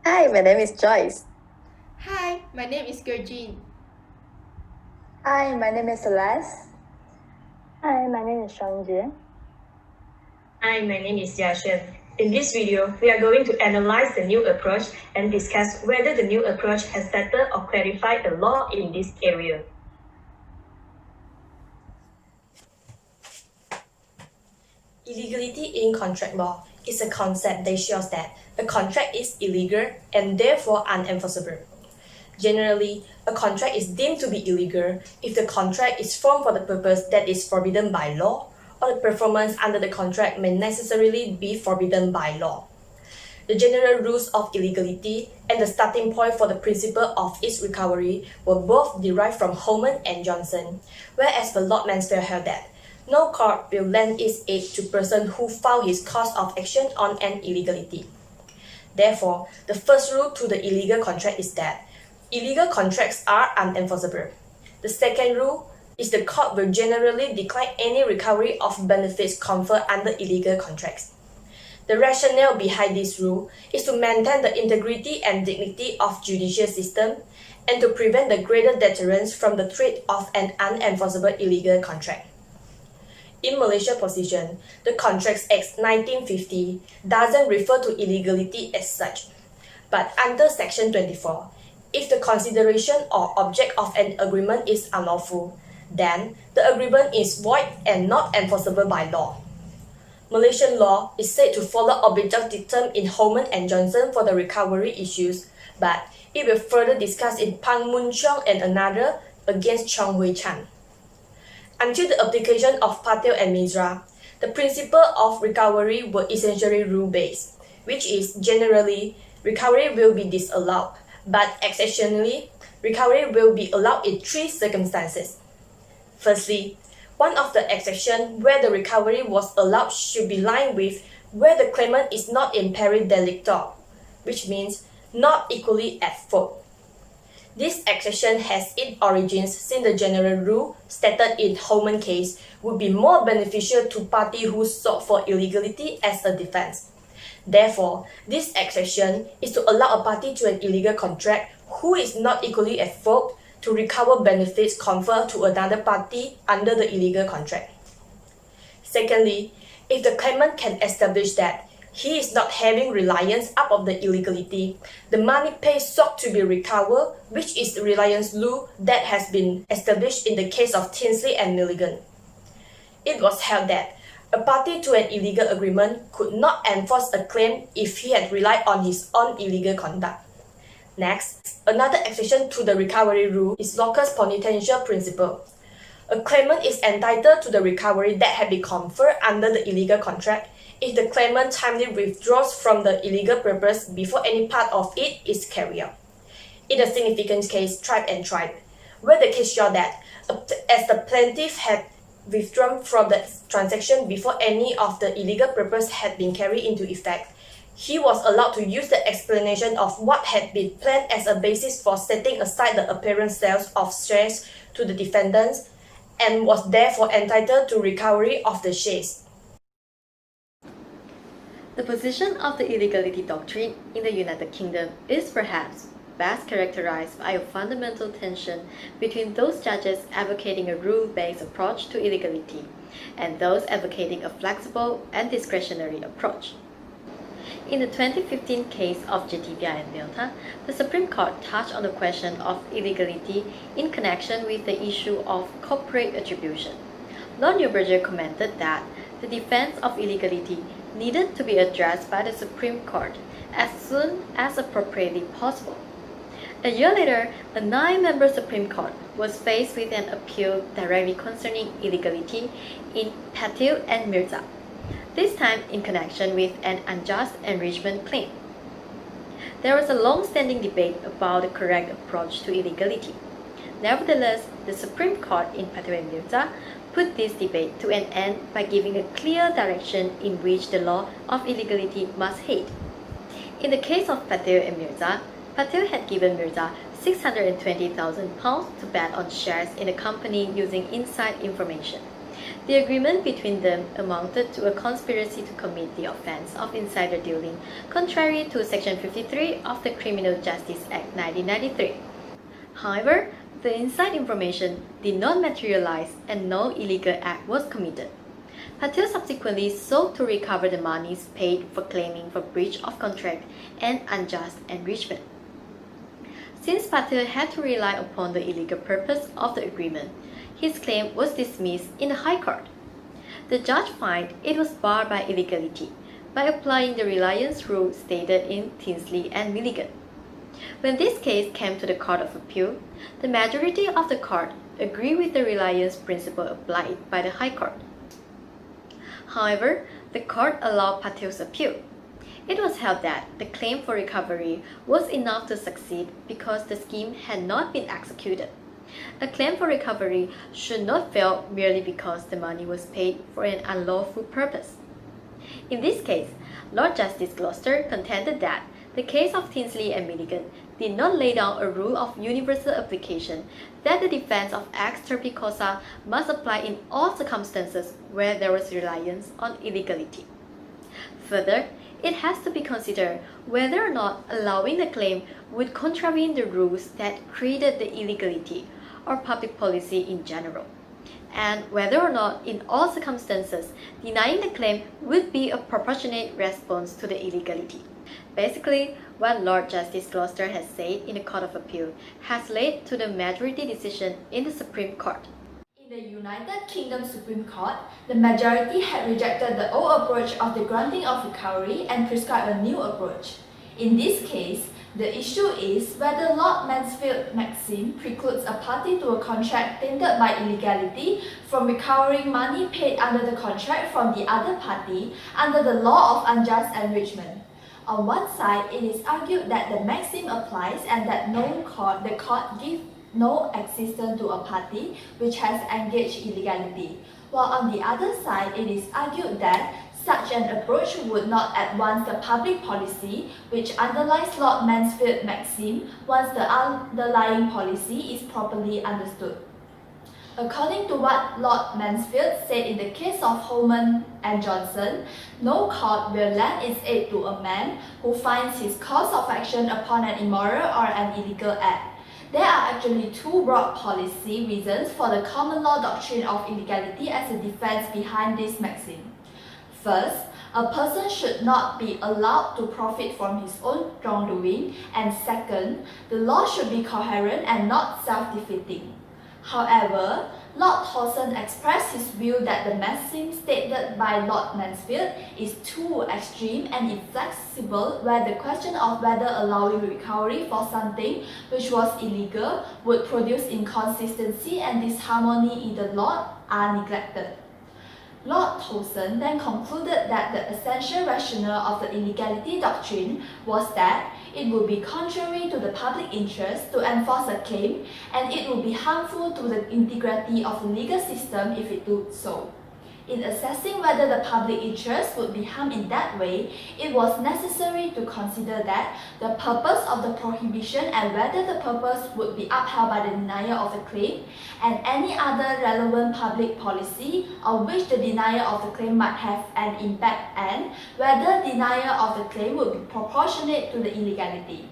Hi, my name is Joyce. Hi, my name is Gurjeen. Hi, my name is Celeste. Hi, my name is Shangjie. Hi, my name is Jiaxuan. In this video, we are going to analyze the new approach and discuss whether the new approach has better or clarified the law in this area. Illegality in contract law is a concept that shows that a contract is illegal and therefore unenforceable. Generally, a contract is deemed to be illegal if the contract is formed for the purpose that is forbidden by law, or the performance under the contract may necessarily be forbidden by law. The general rules of illegality and the starting point for the principle of its recovery were both derived from Holman and Johnson, whereas the Lord Mansfield held that no court will lend its aid to person who found his cause of action on an illegality. Therefore, the first rule to the illegal contract is that illegal contracts are unenforceable. The second rule is the court will generally decline any recovery of benefits conferred under illegal contracts. The rationale behind this rule is to maintain the integrity and dignity of judicial system and to prevent the greater deterrence from the threat of an unenforceable illegal contract. In Malaysia position, the Contracts Act 1950 doesn't refer to illegality as such, but under Section 24, if the consideration or object of an agreement is unlawful, then the agreement is void and not enforceable by law. Malaysian law is said to follow objective term in Holman and Johnson for the recovery issues, but it will further discuss in Pang Mun Cheong and another against Chong Hui Chan. Until the application of Patel and Mizra, the principle of recovery were essentially rule-based, which is generally recovery will be disallowed, but exceptionally, recovery will be allowed in three circumstances. Firstly, one of the exceptions where the recovery was allowed should be lined with where the claimant is not in peri delicto, which means not equally at fault. This exception has its origins since the general rule stated in Holman case would be more beneficial to party who sought for illegality as a defense. Therefore, this exception is to allow a party to an illegal contract who is not equally at fault to recover benefits conferred to another party under the illegal contract. Secondly, if the claimant can establish that he is not having reliance up of the illegality, the money paid sought to be recovered, which is the reliance rule that has been established in the case of Tinsley and Milligan. It was held that a party to an illegal agreement could not enforce a claim if he had relied on his own illegal conduct. Next, another exception to the recovery rule is locus ponential principle. A claimant is entitled to the recovery that had been conferred under the illegal contract if the claimant timely withdraws from the illegal purpose before any part of it is carried out. In the significant case Tribe and Tribe, where the case showed that as the plaintiff had withdrawn from the transaction before any of the illegal purpose had been carried into effect, he was allowed to use the explanation of what had been planned as a basis for setting aside the apparent sales of shares to the defendants and was therefore entitled to recovery of the shares. The position of the illegality doctrine in the United Kingdom is perhaps best characterized by a fundamental tension between those judges advocating a rule-based approach to illegality and those advocating a flexible and discretionary approach. In the 2015 case of Jetibia and Delta, the Supreme Court touched on the question of illegality in connection with the issue of corporate attribution. Lord Newberger commented that the defense of illegality needed to be addressed by the Supreme Court as soon as appropriately possible. A year later, a 9-member Supreme Court was faced with an appeal directly concerning illegality in Patil and Mirza, this time in connection with an unjust enrichment claim. There was a long-standing debate about the correct approach to illegality. Nevertheless, the Supreme Court in Patil and Mirza put this debate to an end by giving a clear direction in which the law of illegality must head. In the case of Patil and Mirza, Patil had given Mirza £620,000 to bet on shares in the company using inside information. The agreement between them amounted to a conspiracy to commit the offense of insider dealing, contrary to Section 53 of the Criminal Justice Act 1993. However, the inside information did not materialize and no illegal act was committed. Patil subsequently sought to recover the monies paid for claiming for breach of contract and unjust enrichment. Since Patil had to rely upon the illegal purpose of the agreement, his claim was dismissed in the High Court. The judge found it was barred by illegality by applying the reliance rule stated in Tinsley and Milligan. When this case came to the Court of Appeal, the majority of the court agreed with the reliance principle applied by the High Court. However, the court allowed Patil's appeal. It was held that the claim for recovery was enough to succeed because the scheme had not been executed. A claim for recovery should not fail merely because the money was paid for an unlawful purpose. In this case, Lord Justice Gloucester contended that the case of Tinsley and Milligan did not lay down a rule of universal application that the defense of ex turpicosa must apply in all circumstances where there was reliance on illegality. Further, it has to be considered whether or not allowing the claim would contravene the rules that created the illegality or public policy in general, and whether or not in all circumstances denying the claim would be a proportionate response to the illegality. Basically, what Lord Justice Gloucester has said in the Court of Appeal has led to the majority decision in the Supreme Court. In the United Kingdom Supreme Court, the majority had rejected the old approach of the granting of recovery and prescribed a new approach. In this case, the issue is whether Lord Mansfield's maxim precludes a party to a contract tainted by illegality from recovering money paid under the contract from the other party under the law of unjust enrichment. On one side, it is argued that the maxim applies and that the court gives no existence to a party which has engaged illegality, while on the other side, it is argued that such an approach would not advance the public policy which underlies Lord Mansfield's maxim once the underlying policy is properly understood. According to what Lord Mansfield said in the case of Holman and Johnson, no court will lend its aid to a man who finds his cause of action upon an immoral or an illegal act. There are actually two broad policy reasons for the common law doctrine of illegality as a defense behind this maxim. First, a person should not be allowed to profit from his own wrongdoing, and second, the law should be coherent and not self-defeating. However, Lord Thorson expressed his view that the maxim stated by Lord Mansfield is too extreme and inflexible, where the question of whether allowing recovery for something which was illegal would produce inconsistency and disharmony in the law are neglected. Lord Thorson then concluded that the essential rationale of the illegality doctrine was that it would be contrary to the public interest to enforce a claim, and it would be harmful to the integrity of the legal system if it did so. In assessing whether the public interest would be harmed in that way, it was necessary to consider that the purpose of the prohibition and whether the purpose would be upheld by the denier of the claim, and any other relevant public policy on which the denier of the claim might have an impact, and whether denial of the claim would be proportionate to the illegality.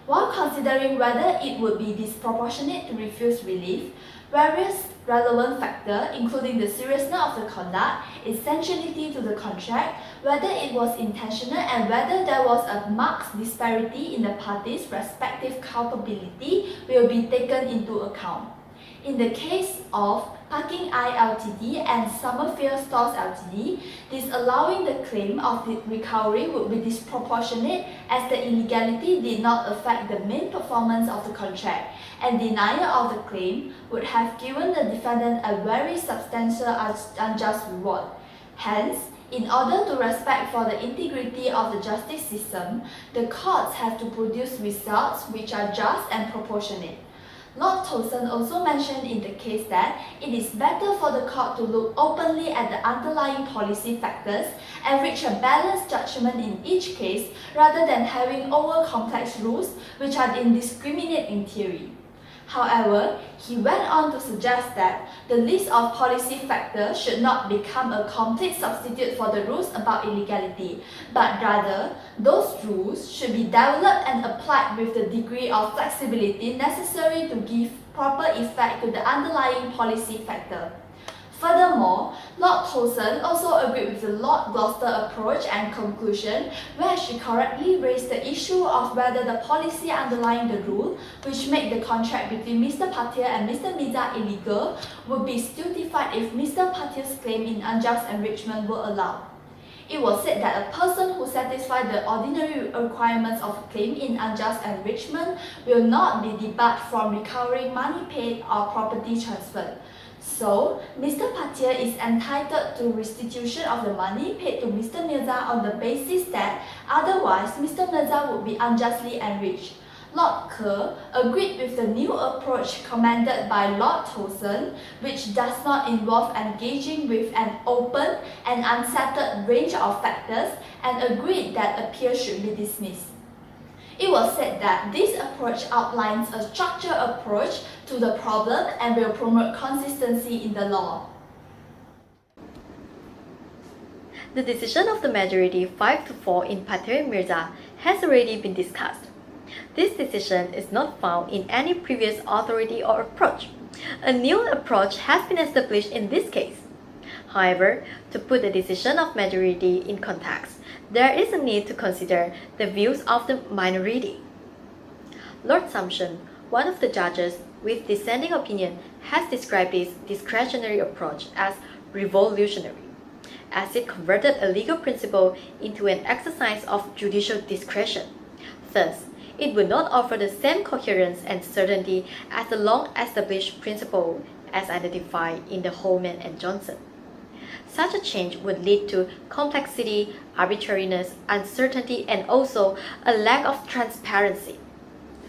While considering whether it would be disproportionate to refuse relief, various relevant factors, including the seriousness of the conduct, essentiality to the contract, whether it was intentional, and whether there was a marked disparity in the parties' respective culpability, will be taken into account. In the case of Parking Eye Ltd and Summerfield Stores Ltd, disallowing the claim of the recovery would be disproportionate as the illegality did not affect the main performance of the contract, and denial of the claim would have given the defendant a very substantial unjust reward. Hence, in order to respect for the integrity of the justice system, the courts have to produce results which are just and proportionate. Lord Thorson also mentioned in the case that it is better for the court to look openly at the underlying policy factors and reach a balanced judgment in each case rather than having over-complex rules which are indiscriminate in theory. However, he went on to suggest that the list of policy factors should not become a complete substitute for the rules about illegality, but rather, those rules should be developed and applied with the degree of flexibility necessary to give proper effect to the underlying policy factor. Furthermore, Lord Towson also agreed with the Lord Gloucester approach and conclusion, where she correctly raised the issue of whether the policy underlying the rule, which made the contract between Mr. Patil and Mr. Mirza illegal, would be stultified if Mr. Patil's claim in unjust enrichment were allowed. It was said that a person who satisfies the ordinary requirements of a claim in unjust enrichment will not be debarred from recovering money paid or property transferred. So, Mr. Patil is entitled to restitution of the money paid to Mr. Mirza on the basis that otherwise Mr. Mirza would be unjustly enriched. Lord Kerr agreed with the new approach commended by Lord Towson, which does not involve engaging with an open and unsettled range of factors, and agreed that appeal should be dismissed. It was said that this approach outlines a structured approach to the problem and will promote consistency in the law. The decision of the majority 5-4 in Patil Mirza has already been discussed. This decision is not found in any previous authority or approach. A new approach has been established in this case. However, to put the decision of majority in context, there is a need to consider the views of the minority. Lord Sumption, one of the judges with dissenting opinion, has described this discretionary approach as revolutionary, as it converted a legal principle into an exercise of judicial discretion. Thus, it would not offer the same coherence and certainty as the long-established principle as identified in the Holman and Johnson. Such a change would lead to complexity, arbitrariness, uncertainty, and also a lack of transparency.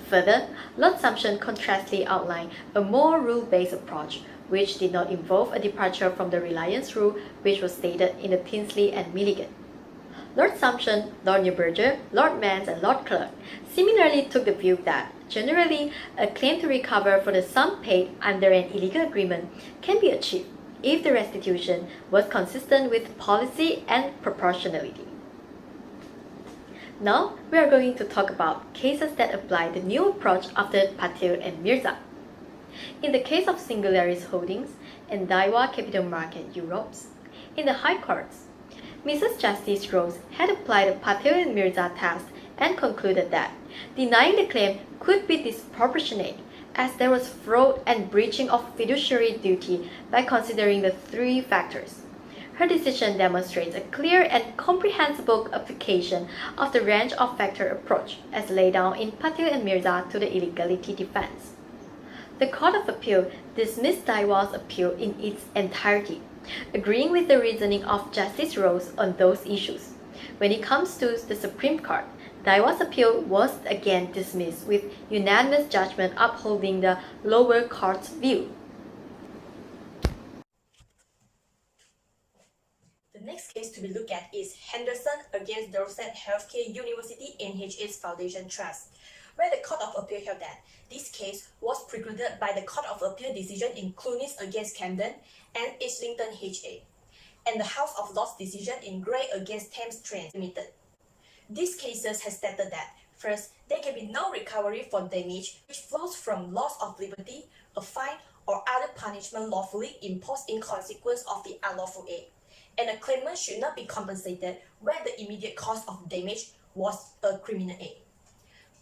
Further, Lord Sumption contrastly outlined a more rule-based approach, which did not involve a departure from the reliance rule which was stated in the Tinsley and Milligan. Lord Sumption, Lord Newberger, Lord Mans, and Lord Clerk similarly took the view that, generally, a claim to recover for the sum paid under an illegal agreement can be achieved if the restitution was consistent with policy and proportionality. Now, we are going to talk about cases that apply the new approach after Patil and Mirza. In the case of Singularis Holdings and Daiwa Capital Market Europes, in the High Courts, Mrs. Justice Rose had applied the Patil and Mirza test and concluded that denying the claim could be disproportionate as there was fraud and breaching of fiduciary duty by considering the three factors. Her decision demonstrates a clear and comprehensible application of the range of factor approach as laid down in Patil and Mirza to the illegality defense. The Court of Appeal dismissed Daiwa's appeal in its entirety, agreeing with the reasoning of Justice Rose on those issues. When it comes to the Supreme Court, Daiwa's appeal was again dismissed with unanimous judgment upholding the lower court's view. The next case to be looked at is Henderson against Dorset Healthcare University NHS Foundation Trust, where the Court of Appeal held that this case was precluded by the Court of Appeal decision in Clunies against Camden and Islington HA, and the House of Lords decision in Gray against Thames Trains Limited. These cases have stated that, first, there can be no recovery for damage which flows from loss of liberty, a fine, or other punishment lawfully imposed in consequence of the unlawful act, and a claimant should not be compensated where the immediate cause of damage was a criminal act.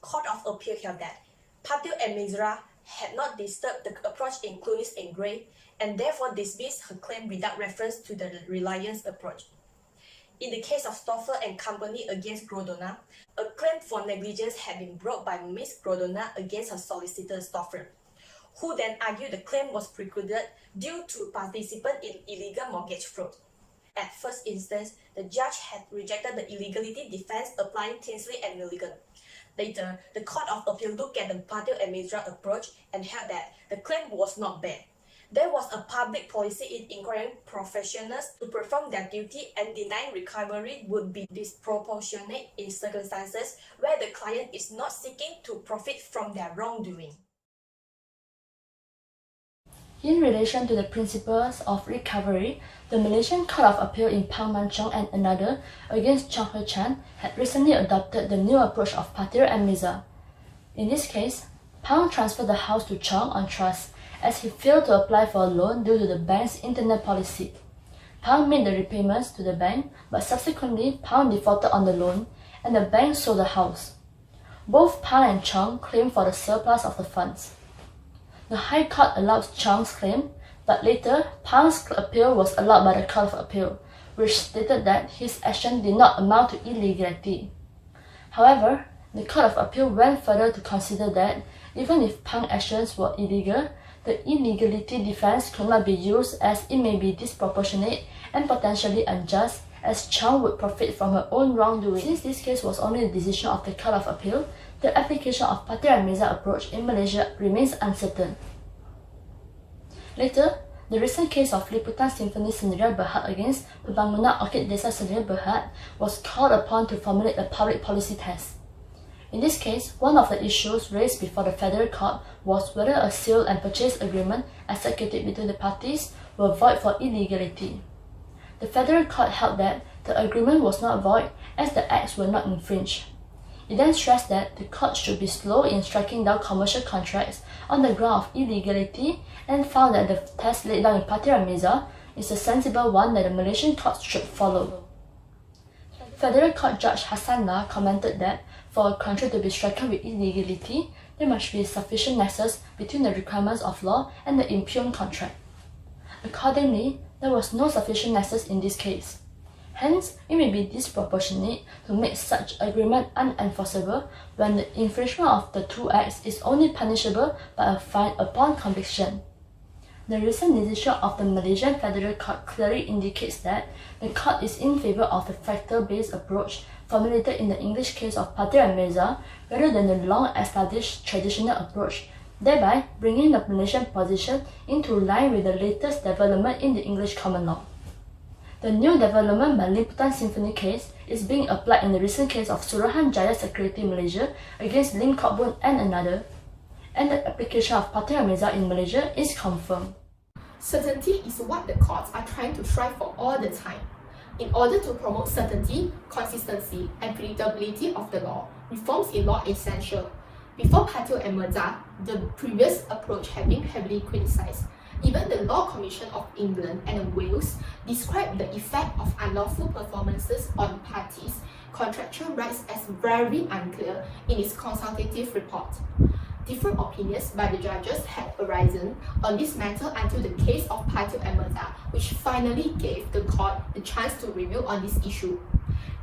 Court of Appeal held that Patil and Mirza had not disturbed the approach in Clunies and Gray, and therefore dismissed her claim without reference to the reliance approach. In the case of Stoffel and Company against Grodona, a claim for negligence had been brought by Ms. Grodona against her solicitor Stoffel, who then argued the claim was precluded due to participant in illegal mortgage fraud. At first instance, the judge had rejected the illegality defense applying Tinsley and Milligan. Later, the Court of Appeal looked at the Patil and Mirza approach and held that the claim was not bad. There was a public policy in encouraging professionals to perform their duty, and denying recovery would be disproportionate in circumstances where the client is not seeking to profit from their wrongdoing. In relation to the principles of recovery, the Malaysian Court of Appeal in Pang Manchong and another against Chong He Chan had recently adopted the new approach of Patir and Mirza. In this case, Pang transferred the house to Chong on trust as he failed to apply for a loan due to the bank's internal policy. Pang made the repayments to the bank, but subsequently Pang defaulted on the loan and the bank sold the house. Both Pang and Chong claimed for the surplus of the funds. The High Court allowed Chong's claim, but later Pang's appeal was allowed by the Court of Appeal, which stated that his action did not amount to illegality. However, the Court of Appeal went further to consider that even if Pang's actions were illegal, the illegality defense could not be used as it may be disproportionate and potentially unjust, as Chong would profit from her own wrongdoing. Since this case was only the decision of the Court of Appeal, the application of Patir and Mirza approach in Malaysia remains uncertain. Later, the recent case of Liputan Symphony Sendirian Berhad against Pembangunan Orchid Desa Sendirian Berhad was called upon to formulate a public policy test. In this case, one of the issues raised before the Federal Court was whether a sale and purchase agreement executed between the parties were void for illegality. The Federal Court held that the agreement was not void as the acts were not infringed. It then stressed that the court should be slow in striking down commercial contracts on the ground of illegality and found that the test laid down in Patir and Mirza is a sensible one that the Malaysian courts should follow. Federal Court Judge Hassan La commented that for a contract to be stricken with illegality, there must be a sufficient nexus between the requirements of law and the impugned contract. Accordingly, there was no sufficient nexus in this case. Hence, it may be disproportionate to make such agreement unenforceable when the infringement of the two acts is only punishable by a fine upon conviction. The recent decision of the Malaysian Federal Court clearly indicates that the court is in favour of the factor-based approach formulated in the English case of Patir and Mirza rather than the long-established traditional approach, thereby bringing the Malaysian position into line with the latest development in the English common law. The new development by Liputan Symphony case is being applied in the recent case of Suruhan Jaya Security Malaysia against Lim Kok Boon and another, and the application of Patir and Mirza in Malaysia is confirmed. Certainty is what the courts are trying to strive for all the time. In order to promote certainty, consistency, and predictability of the law, reforms in law are essential. Before Patir and Mirza, the previous approach had been heavily criticized. Even the Law Commission of England and Wales described the effect of unlawful performances on parties' contractual rights as very unclear in its consultative report. Different opinions by the judges had arisen on this matter until the case of Patir and Mirza, which finally gave the court the chance to review on this issue.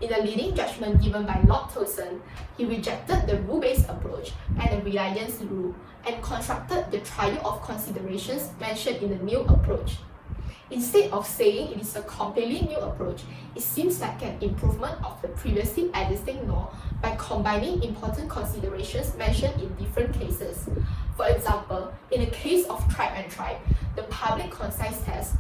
In a leading judgment given by Lord Towson, he rejected the rule-based approach and the reliance rule and constructed the trio of considerations mentioned in the new approach. Instead of saying it is a completely new approach, it seems like an improvement of the previously existing law by combining important considerations mentioned in different cases. For example, in the case of tribe and tribe, the public concise test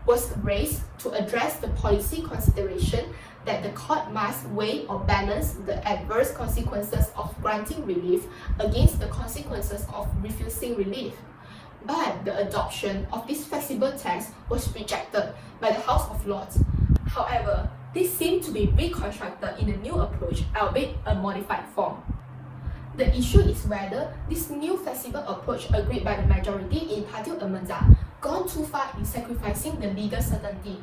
was raised to address the policy consideration that the court must weigh or balance the adverse consequences of granting relief against the consequences of refusing relief. But the adoption of this flexible test was rejected by the House of Lords. However, this seemed to be reconstructed in the new approach, albeit a modified form. The issue is whether this new flexible approach agreed by the majority in Patir and Mirza gone too far in sacrificing the legal certainty.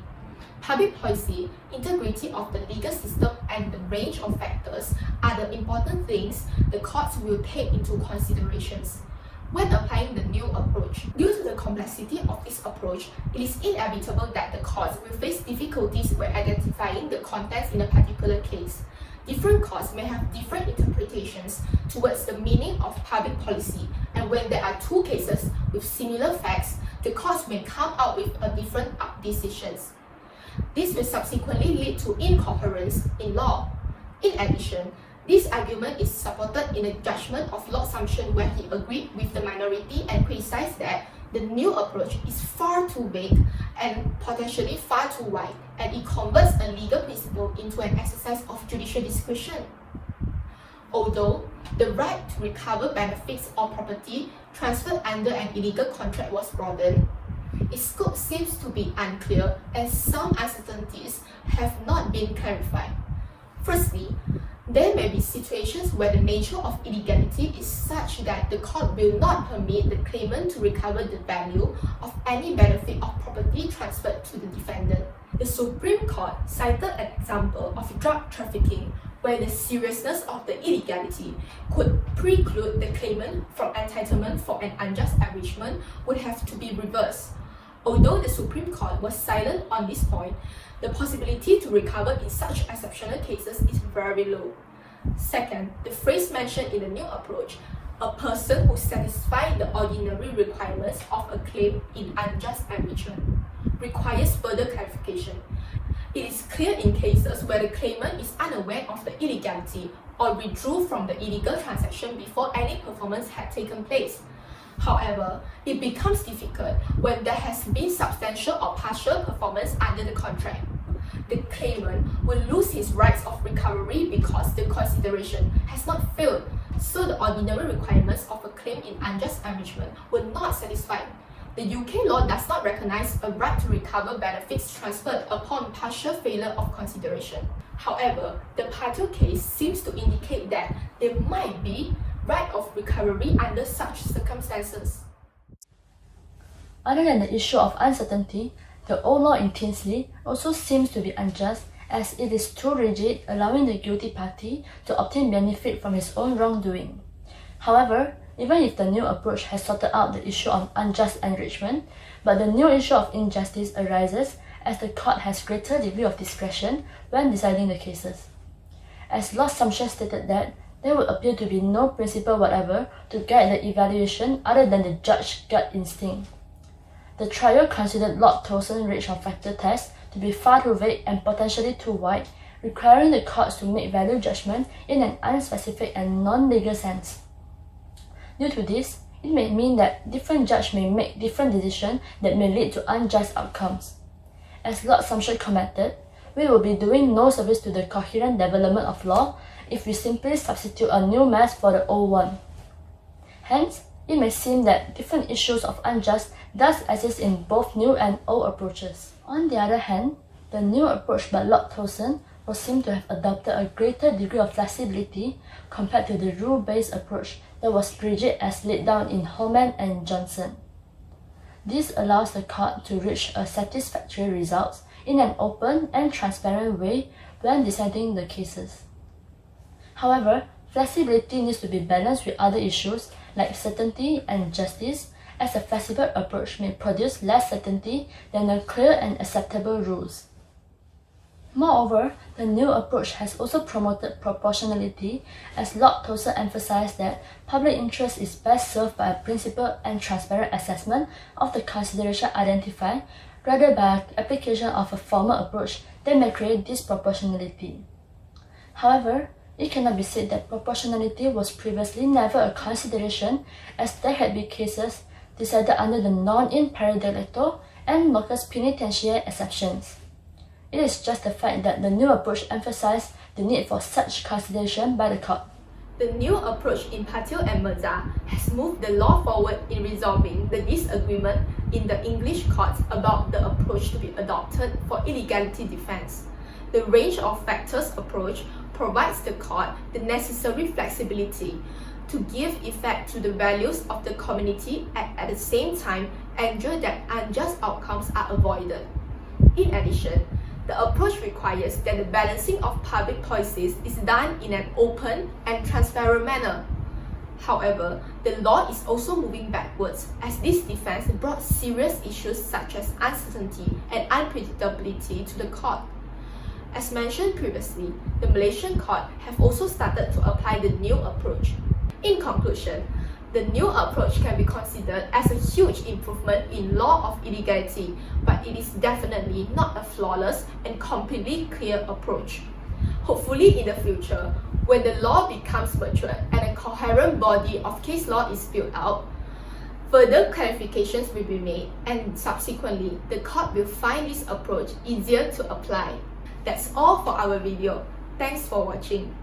Public policy, integrity of the legal system, and the range of factors are the important things the courts will take into considerations when applying the new approach. Due to the complexity of this approach, it is inevitable that the courts will face difficulties when identifying the contents in a particular case. Different courts may have different interpretations towards the meaning of public policy, and when there are two cases with similar facts, the courts may come out with a different decisions. This will subsequently lead to incoherence in law. In addition, this argument is supported in the judgment of Lord Sumption, where he agreed with the minority and criticized that the new approach is far too vague and potentially far too wide, and it converts a legal principle into an exercise of judicial discretion. Although the right to recover benefits or property transferred under an illegal contract was broadened, its scope seems to be unclear as some uncertainties have not been clarified. Firstly, there may be situations where the nature of illegality is such that the court will not permit the claimant to recover the value of any benefit of property transferred to the defendant. The Supreme Court cited an example of drug trafficking where the seriousness of the illegality could preclude the claimant from entitlement for an unjust enrichment would have to be reversed. Although the Supreme Court was silent on this point, the possibility to recover in such exceptional cases is very low. Second, the phrase mentioned in the new approach, a person who satisfies the ordinary requirements of a claim in unjust enrichment, requires further clarification. It is clear in cases where the claimant is unaware of the illegality or withdrew from the illegal transaction before any performance had taken place. However, it becomes difficult when there has been substantial or partial performance under the contract. The claimant will lose his rights of recovery because the consideration has not failed, so the ordinary requirements of a claim in unjust enrichment were not satisfied. The UK law does not recognise a right to recover benefits transferred upon partial failure of consideration. However, the Patel case seems to indicate that there might be right of recovery under such circumstances. Other than the issue of uncertainty, the old law in Tinsley also seems to be unjust as it is too rigid, allowing the guilty party to obtain benefit from his own wrongdoing. However, even if the new approach has sorted out the issue of unjust enrichment, but the new issue of injustice arises as the court has greater degree of discretion when deciding the cases. As Lord Sumption stated that there would appear to be no principle whatever to guide the evaluation other than the judge's gut instinct. The trial considered Lord Tolson's range of factor test to be far too vague and potentially too wide, requiring the courts to make value judgments in an unspecific and non-legal sense. Due to this, it may mean that different judges may make different decisions that may lead to unjust outcomes. As Lord Sumption commented, we will be doing no service to the coherent development of law if we simply substitute a new mess for the old one. Hence, it may seem that different issues of unjust does exist in both new and old approaches. On the other hand, the new approach by Lord Tolson will seem to have adopted a greater degree of flexibility compared to the rule-based approach that was rigid as laid down in Holman and Johnson. This allows the court to reach a satisfactory result in an open and transparent way when deciding the cases. However, flexibility needs to be balanced with other issues like certainty and justice, as a flexible approach may produce less certainty than the clear and acceptable rules. Moreover, the new approach has also promoted proportionality, as Lord Tolson emphasized that public interest is best served by a principled and transparent assessment of the consideration identified, rather by application of a formal approach that may create disproportionality. However, it cannot be said that proportionality was previously never a consideration, as there had been cases decided under the non-in-pari delicto and locus penitentiae exceptions. It is just the fact that the new approach emphasized the need for such consideration by the court. The new approach in Patel and Mirza has moved the law forward in resolving the disagreement in the English courts about the approach to be adopted for illegality defense. The range of factors approach provides the court the necessary flexibility to give effect to the values of the community and at the same time ensure that unjust outcomes are avoided. In addition, the approach requires that the balancing of public policies is done in an open and transparent manner. However, the law is also moving backwards, as this defense brought serious issues such as uncertainty and unpredictability to the court. As mentioned previously, the Malaysian court have also started to apply the new approach. In conclusion, the new approach can be considered as a huge improvement in law of illegality, but it is definitely not a flawless and completely clear approach. Hopefully in the future, when the law becomes mature and a coherent body of case law is built out, further clarifications will be made, and subsequently, the court will find this approach easier to apply. That's all for our video. Thanks for watching.